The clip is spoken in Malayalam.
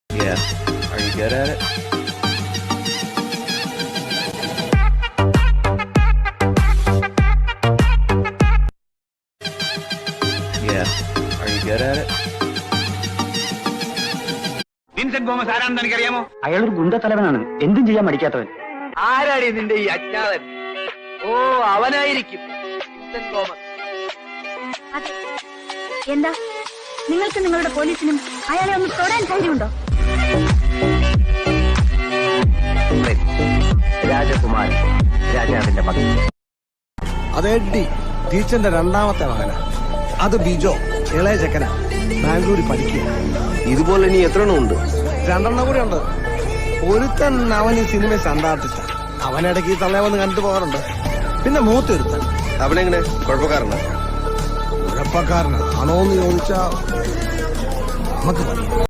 Yeah. Are you good at it? Yeah. Are you good at it? Vincent Thomas ആരാണെന്ന് എനിക്കറിയാമോ? അയാളൊരു ഗുണ്ടത്തലവനാണ്, എന്തും ചെയ്യാൻ മടിക്കാത്തവൻ. ആരാടി നിന്റെ ഈ അജ്ഞാതൻ? ഓ, അവനായിരിക്കും വിൻസെന്റ് തോമസ്. അതെ. എന്താ നിങ്ങൾക്ക് നിങ്ങളുടെ പോലീസിനും അയാളെ ഒന്ന് തൊടാൻ ധൈര്യമുണ്ടോ? രാജകുമാരൻ, രാജാവിന്റെ മകൻ. അത് എഡ്ഡി, ടീച്ചറിന്റെ രണ്ടാമത്തെ മകനാ. അത് ബിജോ, ഇളയ ചെക്കന, ബാംഗ്ലൂരിൽ പഠിക്കുക. ഇതുപോലെ ഇനി എത്ര എണ്ണം ഉണ്ട്? 2 എണ്ണം കൂടി ഉണ്ട്. ഒരുത്തൻ അവൻ ഈ സിനിമ സണ്ടാർട്ടിച്ച, അവനിടയ്ക്ക് ഈ തള്ളയെ വന്ന് കണ്ടിട്ട് പോകാറുണ്ട്. പിന്നെ മൂത്തൊരുത്തൻ, അവനെങ്ങനെ കുഴപ്പക്കാരനാ? കുഴപ്പക്കാരനാണോന്ന് ചോദിച്ചാ നമുക്ക് പറയാം.